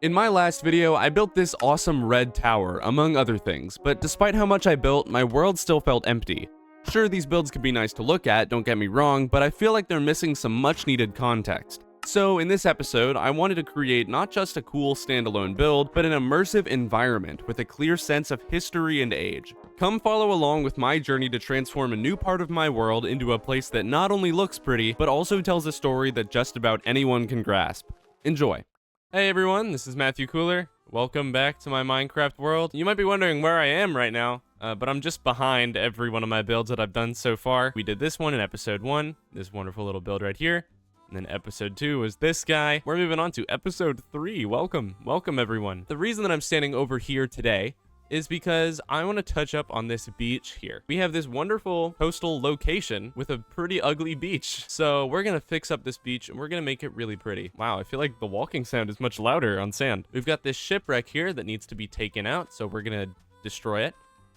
In my last video, I built this awesome red tower, among other things, but despite how much I built, my world still felt empty. Sure, these builds could be nice to look at, don't get me wrong, but I feel like they're missing some much needed context. So in this episode, I wanted to create not just a cool standalone build, but an immersive environment with a clear sense of history and age. Come follow along with my journey to transform a new part of my world into a place that not only looks pretty, but also tells a story that just about anyone can grasp. Enjoy. Hey everyone, this is Matthew Cooler. Welcome back to my Minecraft world. You might be wondering where I am right now, but I'm just behind every one of my builds that I've done so far. We did this one in episode 1, this wonderful little build right here. And then episode 2 was this guy. We're moving on to episode 3. Welcome everyone. The reason that I'm standing over here today is because I want to touch up on this beach here. We have this wonderful coastal location with a pretty ugly beach. So we're going to fix up this beach and we're going to make it really pretty. Wow, I feel like the walking sound is much louder on sand. We've got this shipwreck here that needs to be taken out. So we're going to destroy it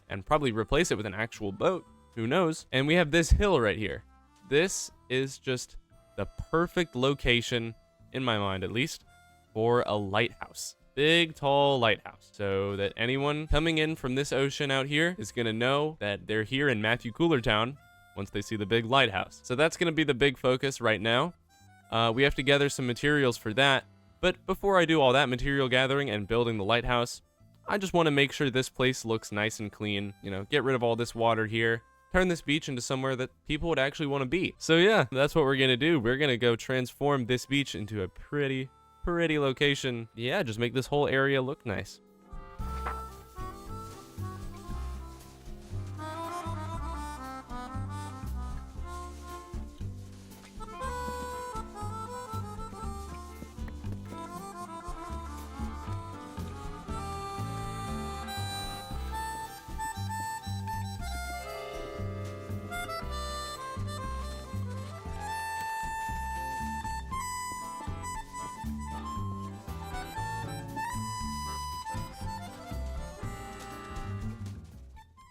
and probably replace it with an actual boat. Who knows? And we have this hill right here. This is just the perfect location, in my mind at least, for a lighthouse. Big, tall lighthouse, so that anyone coming in from this ocean out here is gonna know that they're here in Matthew Cooler Town once they see the big lighthouse. So that's gonna be the big focus right now. We have to gather some materials for that, but before I do all that material gathering and building the lighthouse, I just want to make sure this place looks nice and clean. You know, get rid of all this water here, turn this beach into somewhere that people would actually want to be. So yeah, that's what we're gonna do. We're gonna go transform this beach into a pretty location. Yeah, just make this whole area look nice.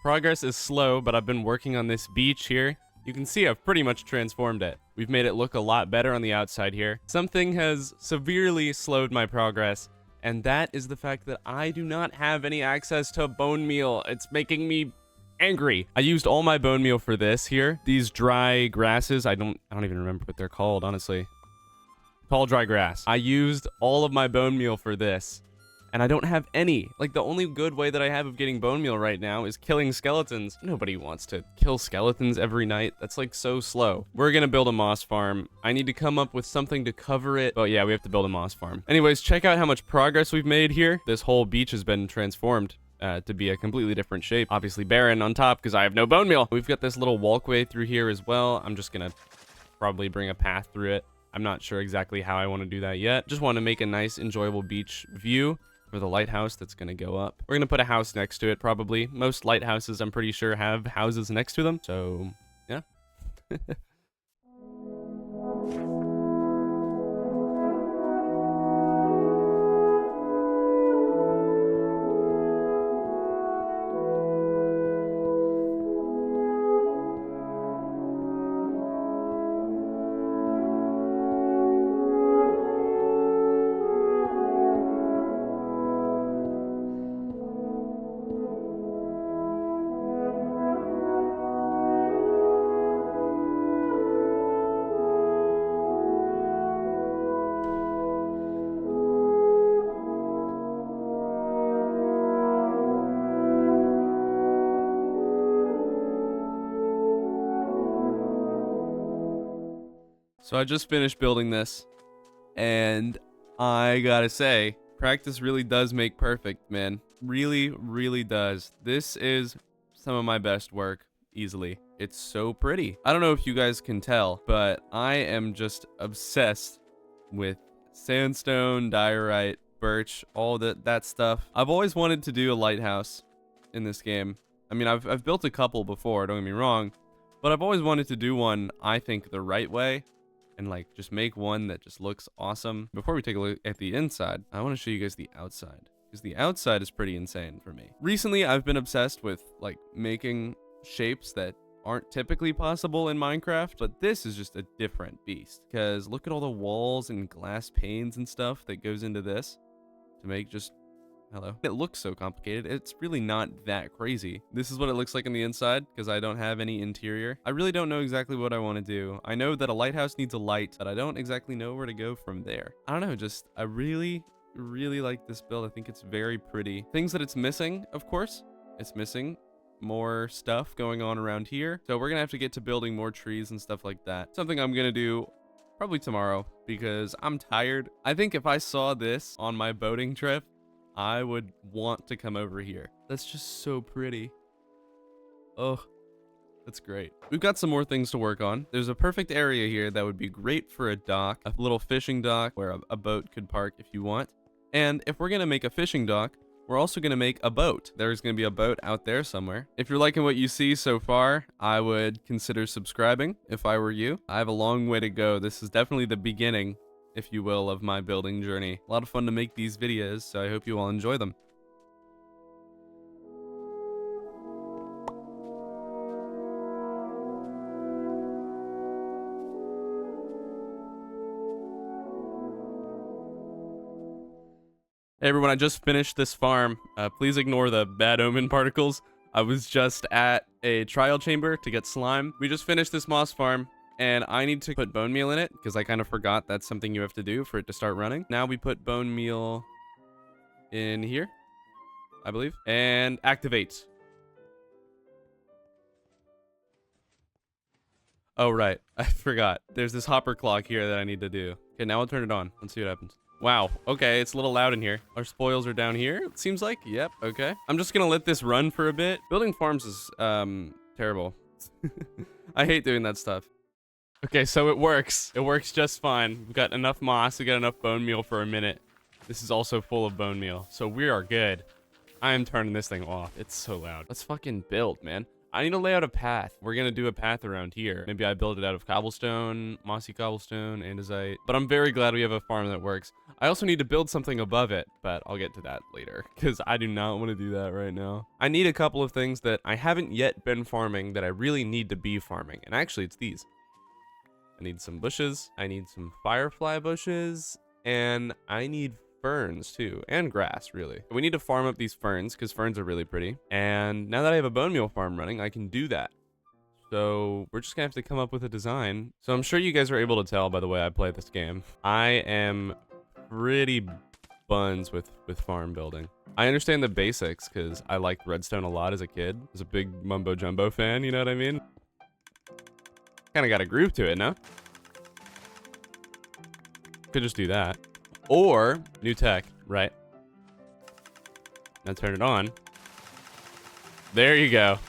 Progress is slow, but I've been working on this beach here. You can see I've pretty much transformed it. We've made it look a lot better on the outside here. Something has severely slowed my progress, and that is the fact that I do not have any access to bone meal. It's making me angry. I used all my bone meal for this here. These dry grasses, I don't even remember what they're called, honestly. Tall dry grass. I used all of my bone meal for this. And I don't have any. Like, the only good way that I have of getting bone meal right now is killing skeletons. Nobody wants to kill skeletons every night. That's like so slow. We're gonna build a moss farm. I need to come up with something to cover it. Oh yeah, we have to build a moss farm. Anyways, check out how much progress we've made here. This whole beach has been transformed to be a completely different shape. Obviously barren on top because I have no bone meal. We've got this little walkway through here as well. I'm just gonna probably bring a path through it. I'm not sure exactly how I want to do that yet. Just want to make a nice, enjoyable beach view for the lighthouse that's going to go up. We're going to put a house next to it, probably. Most lighthouses, I'm pretty sure, have houses next to them. So, yeah. So I just finished building this, and I gotta say, practice really does make perfect, man. Really does. This is some of my best work, easily. It's so pretty. I don't know if you guys can tell, but I am just obsessed with sandstone, diorite, birch, all that stuff. I've always wanted to do a lighthouse in this game. I mean, I've built a couple before, don't get me wrong, but I've always wanted to do one, I think, the right way. And like just make one that just looks awesome. Before we take a look at the inside, I want to show you guys the outside, because the outside is pretty insane for me. Recently, I've been obsessed with like making shapes that aren't typically possible in Minecraft, but this is just a different beast, because look at all the walls and glass panes and stuff that goes into this to make. Just hello. It looks so complicated. It's really not that crazy. This is what it looks like on the inside because I don't have any interior. I really don't know exactly what I want to do. I know that a lighthouse needs a light, but I don't exactly know where to go from there. I don't know, just I really like this build. I think it's very pretty. Things that it's missing, of course, it's missing more stuff going on around here. So we're gonna have to get to building more trees and stuff like that. Something I'm gonna do probably tomorrow because I'm tired. I think if I saw this on my boating trip, I would want to come over here. That's just so pretty. Oh, that's great. We've got some more things to work on. There's a perfect area here that would be great for a dock, a little fishing dock where a boat could park if you want. And if we're gonna make a fishing dock, we're also gonna make a boat. There's gonna be a boat out there somewhere. If you're liking what you see so far, I would consider subscribing if I were you. I have a long way to go. This is definitely the beginning, if you will, of my building journey. A lot of fun to make these videos, so I hope you all enjoy them. Hey everyone, I just finished this farm. Please ignore the bad omen particles. I was just at a trial chamber to get slime. We just finished this moss farm, and I need to put bone meal in it because I kind of forgot that's something you have to do for it to start running. Now we put bone meal in here, I believe, and activate. Oh, right. I forgot. There's this hopper clock here that I need to do. Okay, now I'll turn it on. Let's see what happens. Wow. Okay, it's a little loud in here. Our spoils are down here, it seems like. Yep, okay. I'm just gonna let this run for a bit. Building farms is, terrible. I hate doing that stuff. Okay, so it works. It works just fine. We've got enough moss. We got enough bone meal for a minute. This is also full of bone meal, so we are good. I am turning this thing off. It's so loud. Let's fucking build, man. I need to lay out a path. We're gonna do a path around here. Maybe I build it out of cobblestone, mossy cobblestone, andesite. But I'm very glad we have a farm that works. I also need to build something above it, but I'll get to that later because I do not want to do that right now. I need a couple of things that I haven't yet been farming that I really need to be farming. And actually, it's these. I need some bushes. I need some firefly bushes. And I need ferns too, and grass, really. We need to farm up these ferns because ferns are really pretty. And now that I have a bone meal farm running, I can do that. So we're just gonna have to come up with a design. So I'm sure you guys are able to tell by the way I play this game. I am pretty buns with farm building. I understand the basics because I liked redstone a lot as a kid. I was a big mumbo jumbo fan, you know what I mean? Kind of got a groove to it, no? Could just do that. Or new tech, right? Now turn it on. There you go.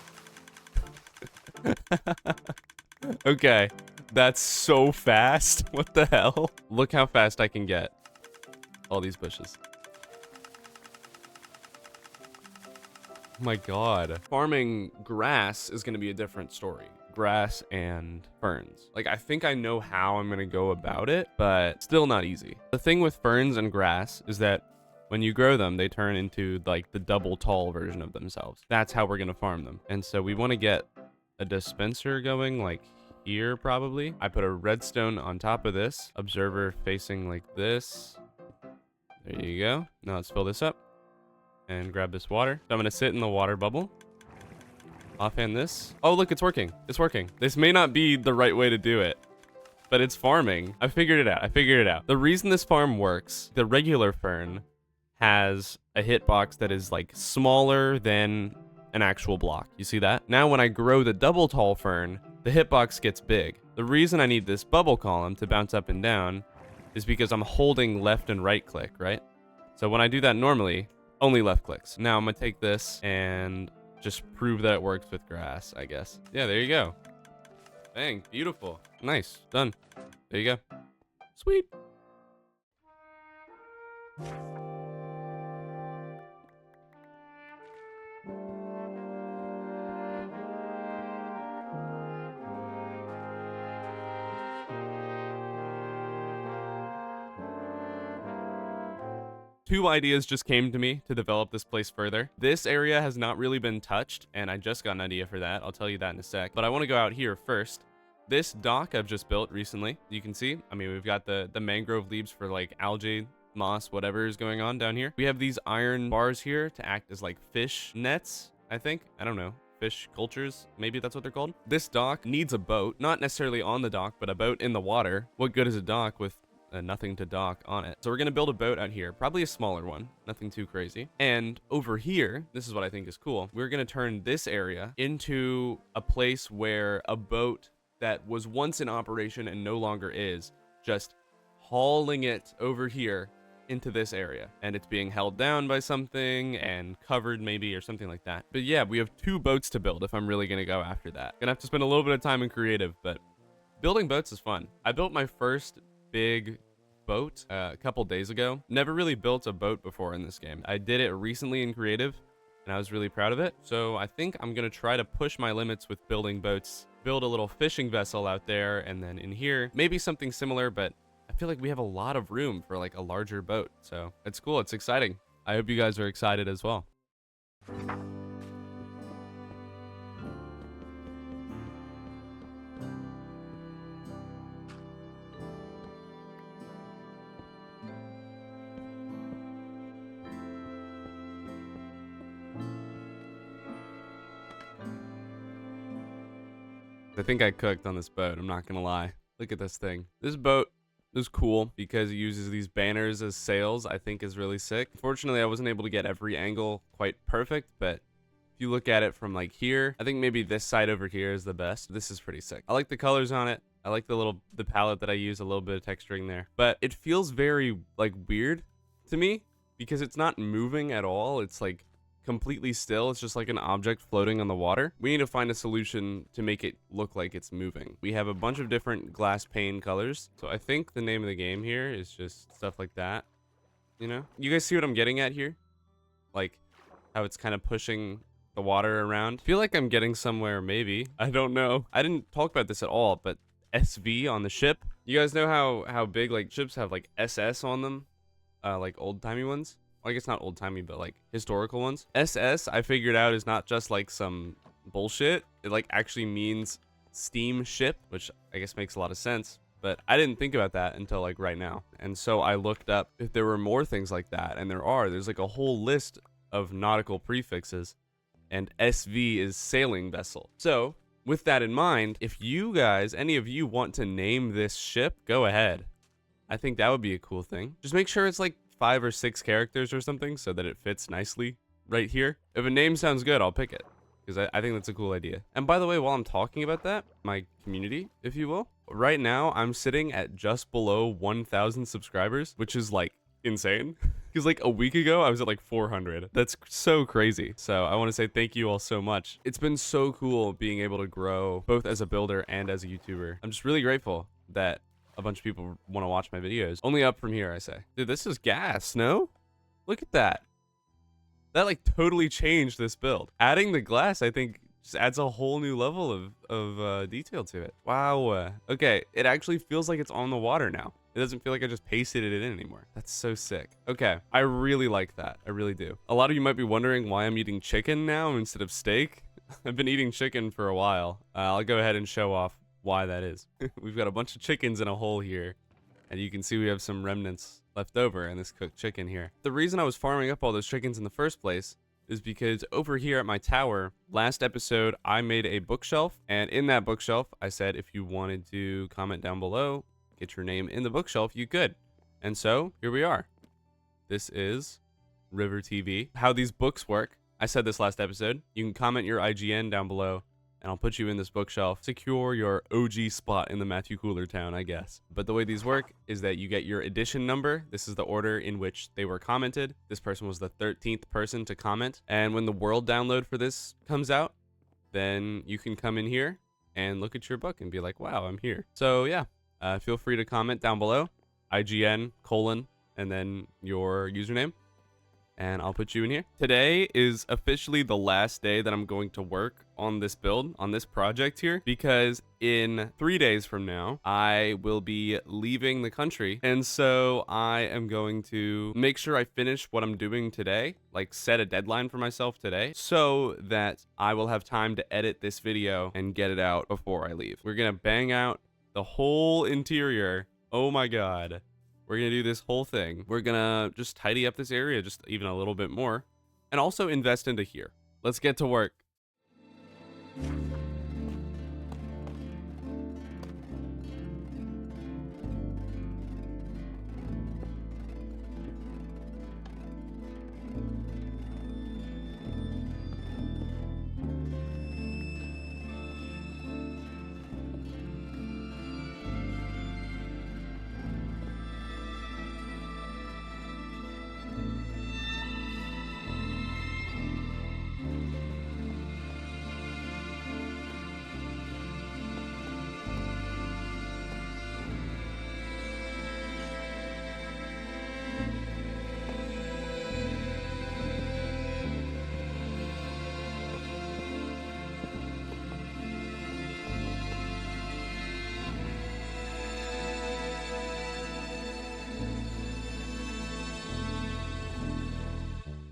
Okay, that's so fast. What the hell? Look how fast I can get all these bushes. Oh my god. Farming grass is going to be a different story. Grass and ferns. Like, I think I know how I'm gonna go about it, but still not easy. The thing with ferns and grass is that when you grow them, they turn into like the double tall version of themselves. That's how we're gonna farm them. And so we want to get a dispenser going like here probably. I put a redstone on top of this, observer facing like this. There you go. Now let's fill this up and grab this water. So I'm gonna sit in the water bubble. Offhand this. Oh, look, it's working. It's working. This may not be the right way to do it, but it's farming. I figured it out. I figured it out. The reason this farm works, the regular fern has a hitbox that is like smaller than an actual block. You see that? Now when I grow the double tall fern, the hitbox gets big. The reason I need this bubble column to bounce up and down is because I'm holding left and right click, right? So when I do that normally, only left clicks. Now I'm gonna take this and just prove that it works with grass, I guess. Yeah, there you go. Bang, beautiful. Nice, done. There you go. Sweet. Two ideas just came to me to develop this place further. This area has not really been touched, and I just got an idea for that. I'll tell you that in a sec. But I want to go out here first. This dock I've just built recently, you can see, I mean, we've got the mangrove leaves for like algae moss, whatever is going on down here. We have these iron bars here to act as like fish nets, I think. I don't know. Fish cultures, maybe that's what they're called. This dock needs a boat, not necessarily on the dock, but a boat in the water. What good is a dock with nothing to dock on it? So we're gonna build a boat out here, probably a smaller one, nothing too crazy. And over here, this is what I think is cool. We're gonna turn this area into a place where a boat that was once in operation and no longer is, just hauling it over here into this area, and it's being held down by something and covered maybe or something like that. But yeah, we have 2 boats to build if I'm really gonna go after that. Gonna have to spend a little bit of time in creative, but building boats is fun. I built my first big boat a couple days ago. Never really built a boat before in this game. I did it recently in creative and I was really proud of it. So I think I'm gonna try to push my limits with building boats, build a little fishing vessel out there, and then in here maybe something similar, but I feel like we have a lot of room for like a larger boat. So it's cool, it's exciting. I hope you guys are excited as well. I think I cooked on this boat, I'm not gonna lie. Look at this thing. This boat is cool because it uses these banners as sails. I think is really sick. Unfortunately, I wasn't able to get every angle quite perfect, but if you look at it from like here, I think maybe this side over here is the best. This is pretty sick. I like the colors on it. I like the palette that I use, a little bit of texturing there, but it feels very like weird to me because it's not moving at all. It's like completely still. It's just like an object floating on the water. We need to find a solution to make it look like it's moving. We have a bunch of different glass pane colors. So I think the name of the game here is just stuff like that. You know, you guys see what I'm getting at here? Like how it's kind of pushing the water around. I feel like I'm getting somewhere, maybe. I don't know. I didn't talk about this at all, but SV on the ship. You guys know how big like ships have like SS on them? Like old-timey ones? Well, I guess not old-timey, but like historical ones. SS, I figured out, is not just like some bullshit. It like actually means steam ship, which I guess makes a lot of sense. But I didn't think about that until like right now. And so I looked up if there were more things like that, and there's like a whole list of nautical prefixes, and SV is sailing vessel. So with that in mind, if you guys, any of you want to name this ship, go ahead. I think that would be a cool thing. Just make sure it's like 5 or 6 characters or something so that it fits nicely right here. If a name sounds good, I'll pick it because I think that's a cool idea. And by the way, while I'm talking about that, my community, if you will, right now I'm sitting at just below 1,000 subscribers, which is like insane. Because like a week ago, I was at like 400. That's so crazy. So I want to say thank you all so much. It's been so cool being able to grow both as a builder and as a YouTuber. I'm just really grateful that a bunch of people want to watch my videos. Only up from here, I say. Dude, this is gas, no? Look at that. That like totally changed this build. Adding the glass, I think, just adds a whole new level of detail to it. Wow. Okay, it actually feels like it's on the water now. It doesn't feel like I just pasted it in anymore. That's so sick. Okay, I really like that. I really do. A lot of you might be wondering why I'm eating chicken now instead of steak. I've been eating chicken for a while. I'll go ahead and show off why that is. We've got a bunch of chickens in a hole here, and you can see we have some remnants left over in this cooked chicken here. The reason I was farming up all those chickens in the first place is because over here at my tower, last episode I made a bookshelf, and in that bookshelf I said if you wanted to comment down below, get your name in the bookshelf, you could. And so here we are. This is River TV. How these books work, I said this last episode. You can comment your IGN down below and I'll put you in this bookshelf. Secure your OG spot in the Matthew Cooler town, I guess. But the way these work is that you get your edition number. This is the order in which they were commented. This person was the 13th person to comment. And when the world download for this comes out, then you can come in here and look at your book and be like, wow, I'm here. So yeah, feel free to comment down below, IGN, and then your username. And I'll put you in here. Today is officially the last day that I'm going to work on this build, on this project here, because in 3 days from now, I will be leaving the country. And so I am going to make sure I finish what I'm doing today, like set a deadline for myself today, so that I will have time to edit this video and get it out before I leave. We're gonna bang out the whole interior. Oh my God. We're we're gonna do this whole thing. We're gonna just tidy up this area just even a little bit more, and also invest into here. Let's get to work.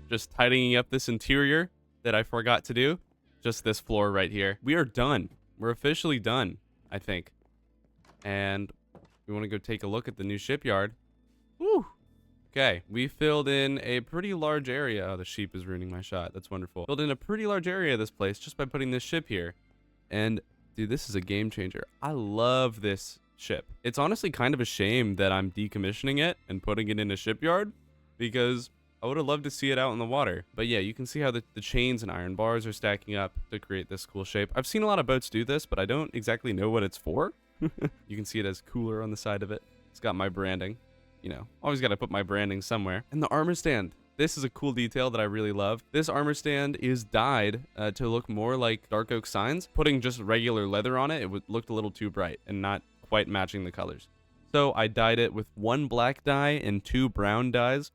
Just tidying up this interior that I forgot to do. Just this floor right here. We are done. We're officially done, I think. And we want to go take a look at the new shipyard. Woo! Okay, we filled in a pretty large area. Oh, the sheep is ruining my shot. That's wonderful. Filled in a pretty large area of this place just by putting this ship here. And, dude, this is a game changer. I love this ship. It's honestly kind of a shame that I'm decommissioning it and putting it in a shipyard, because I would have loved to see it out in the water. But yeah, you can see how the chains and iron bars are stacking up to create this cool shape. I've seen a lot of boats do this, but I don't exactly know what it's for. You can see it as cooler on the side of it. It's got my branding. You know, always got to put my branding somewhere. And the armor stand. This is a cool detail that I really love. This armor stand is dyed to look more like dark oak signs. Putting just regular leather on it, looked a little too bright and not quite matching the colors. So I dyed it with 1 black dye and 2 brown dyes.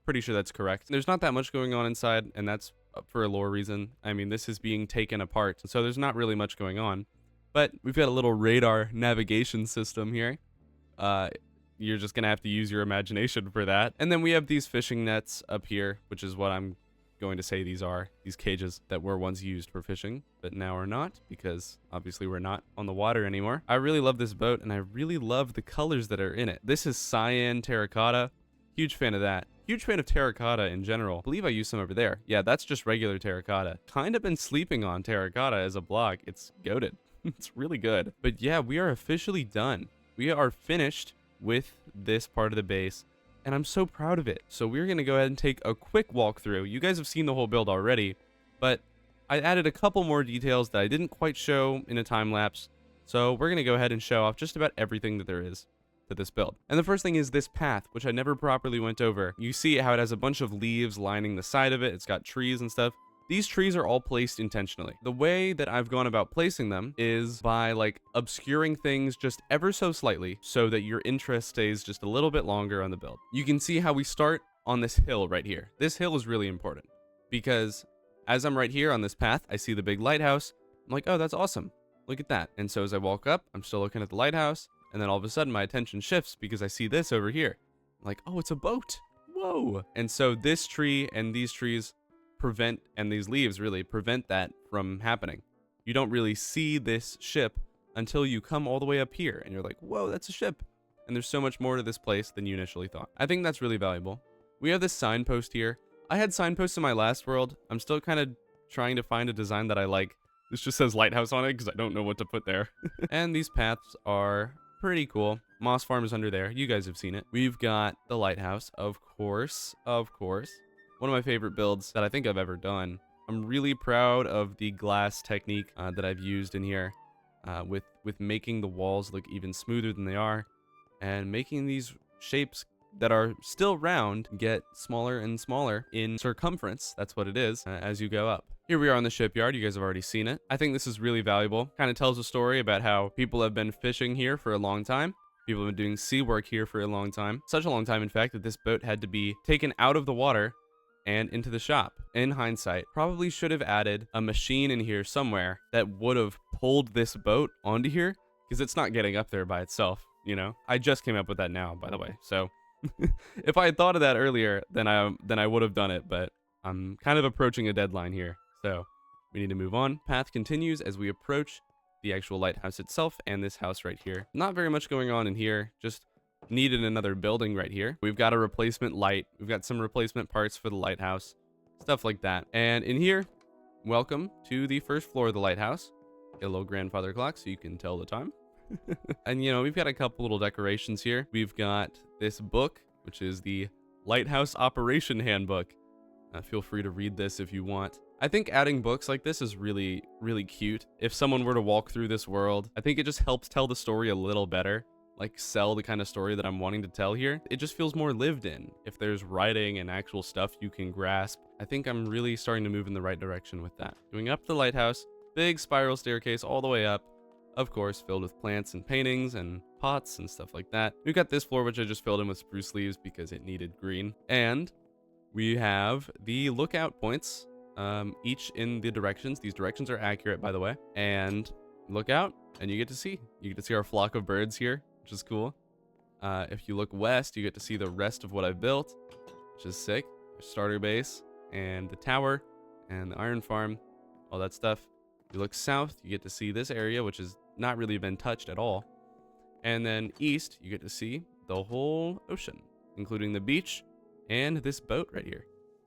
Pretty sure that's correct. There's not that much going on inside, and that's for a lore reason. I mean, this is being taken apart, so there's not really much going on. But we've got a little radar navigation system here. You're just gonna have to use your imagination for that. And then we have these fishing nets up here, which is what I'm going to say these are. These cages that were once used for fishing, but now are not, because obviously we're not on the water anymore. I really love this boat, and I really love the colors that are in it. This is cyan terracotta. Huge fan of that. Huge fan of terracotta in general. I believe I used some over there. Yeah, that's just regular terracotta. Kind of been sleeping on terracotta as a block. It's goated. It's really good. But yeah, we are officially done. We are finished with this part of the base, and I'm so proud of it. So we're gonna go ahead and take a quick walkthrough. You guys have seen the whole build already, but I added a couple more details that I didn't quite show in a time lapse. So we're gonna go ahead and show off just about everything that there is to this build. And the first thing is this path, which I never properly went over. You see how it has a bunch of leaves lining the side of it. It's got trees and stuff. These trees are all placed intentionally. The way that I've gone about placing them is by like obscuring things just ever so slightly so that your interest stays just a little bit longer on the build. You can see how we start on this hill right here. This hill is really important because as I'm right here on this path, I see the big lighthouse. I'm like, oh, that's awesome. Look at that. And so as I walk up, I'm still looking at the lighthouse. And then all of a sudden my attention shifts because I see this over here. I'm like, oh, it's a boat. Whoa. And so this tree and these trees prevent, and these leaves really prevent that from happening. You don't really see this ship until you come all the way up here and you're like, whoa, that's a ship. And there's so much more to this place than you initially thought. I think that's really valuable. We have this signpost here. I had signposts in my last world. I'm still kind of trying to find a design that I like. This just says Lighthouse on it because I don't know what to put there. And these paths are pretty cool. Moss Farm is under there. You guys have seen it. We've got the lighthouse, of course. One of my favorite builds that I think I've ever done. I'm really proud of the glass technique that I've used in here with making the walls look even smoother than they are and making these shapes that are still round get smaller and smaller in circumference. That's what it is as you go up. Here we are on the shipyard. You guys have already seen it. I think this is really valuable. Kind of tells a story about how people have been fishing here for a long time. People have been doing sea work here for a long time. Such a long time, in fact, that this boat had to be taken out of the water and into the shop. In hindsight, probably should have added a machine in here somewhere that would have pulled this boat onto here, because it's not getting up there by itself, you know? I just came up with that now, by the way. So if I had thought of that earlier, then I would have done it, but I'm kind of approaching a deadline here. So we need to move on. Path continues as we approach the actual lighthouse itself and this house right here. Not very much going on in here, just needed another building right here. We've got a replacement light. We've got some replacement parts for the lighthouse, stuff like that. And in here, welcome to the first floor of the lighthouse. Get a little grandfather clock so you can tell the time. And, you know, we've got a couple little decorations here. We've got this book, which is the Lighthouse Operation Handbook. Feel free to read this if you want. I think adding books like this is really, really cute. If someone were to walk through this world, I think it just helps tell the story a little better. Like, sell the kind of story that I'm wanting to tell here. It just feels more lived in. If there's writing and actual stuff you can grasp, I think I'm really starting to move in the right direction with that. Going up the lighthouse, big spiral staircase all the way up. Of course, filled with plants and paintings and pots and stuff like that. We've got this floor, which I just filled in with spruce leaves because it needed green. And we have the lookout points, each in the directions. These directions are accurate, by the way. And look out, and you get to see. You get to see our flock of birds here, which is cool. If you look west, you get to see the rest of what I've built, which is sick. Our starter base, and the tower, and the iron farm, all that stuff. If you look south, you get to see this area, which is not really been touched at all. And then east, you get to see the whole ocean, including the beach and this boat right here.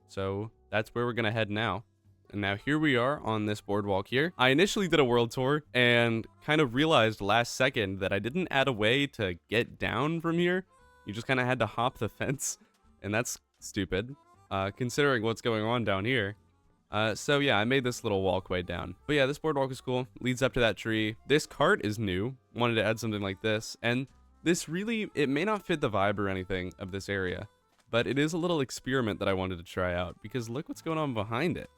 So that's where we're gonna head now. And now here we are on this boardwalk here. I initially did a world tour and kind of realized last second that I didn't add a way to get down from here. You just kind of had to hop the fence, and that's stupid, considering what's going on down here. So yeah, I made this little walkway down. But yeah, this boardwalk is cool. Leads up to that tree. This cart is new. Wanted to add something like this. And this really, it may not fit the vibe or anything of this area, but it is a little experiment that I wanted to try out, because look what's going on behind it.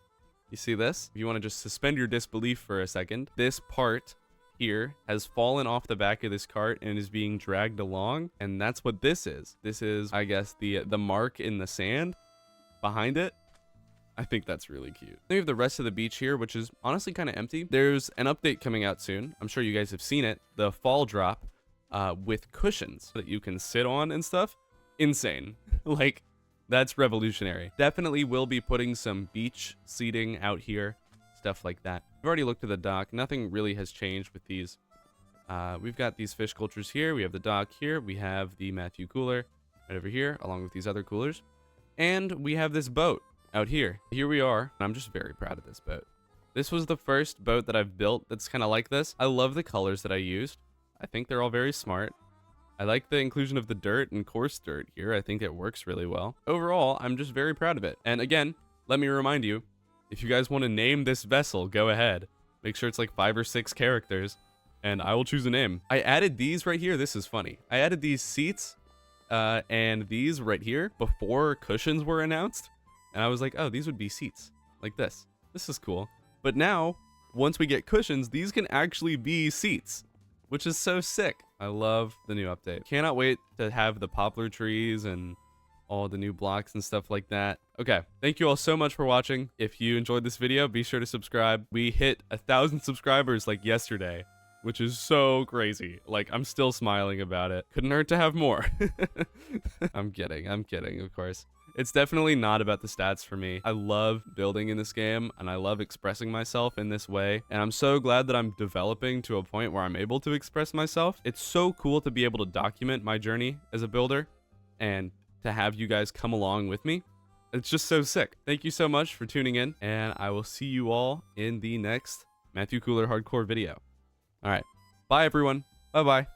You see this? If you want to just suspend your disbelief for a second, this part here has fallen off the back of this cart and is being dragged along. And that's what this is. This is, I guess, the mark in the sand behind it. I think that's really cute. Then we have the rest of the beach here, which is honestly kind of empty. There's an update coming out soon. I'm sure you guys have seen it. The fall drop with cushions that you can sit on and stuff. Insane. Like, that's revolutionary. Definitely will be putting some beach seating out here. Stuff like that. I've already looked at the dock. Nothing really has changed with these. We've got these fish cultures here. We have the dock here. We have the Matthew cooler right over here, along with these other coolers. And we have this boat out here. Here we are. I'm just very proud of this boat. This was the first boat that I've built that's kind of like this. I love the colors that I used. I think they're all very smart. I like the inclusion of the dirt and coarse dirt here. I think it works really well. Overall, I'm just very proud of it. And again, let me remind you, if you guys want to name this vessel, go ahead. Make sure it's like 5 or 6 characters, and I will choose a name. I added these right here. This is funny. I added these seats and these right here before cushions were announced. And I was like, oh, these would be seats like this. This is cool. But now, once we get cushions, these can actually be seats, which is so sick. I love the new update. Cannot wait to have the poplar trees and all the new blocks and stuff like that. Okay, thank you all so much for watching. If you enjoyed this video, be sure to subscribe. We hit 1,000 subscribers like yesterday, which is so crazy. Like, I'm still smiling about it. Couldn't hurt to have more. I'm kidding, of course. It's definitely not about the stats for me. I love building in this game, and I love expressing myself in this way. And I'm so glad that I'm developing to a point where I'm able to express myself. It's so cool to be able to document my journey as a builder and to have you guys come along with me. It's just so sick. Thank you so much for tuning in, and I will see you all in the next Matthew Cooler Hardcore video. All right. Bye, everyone. Bye-bye.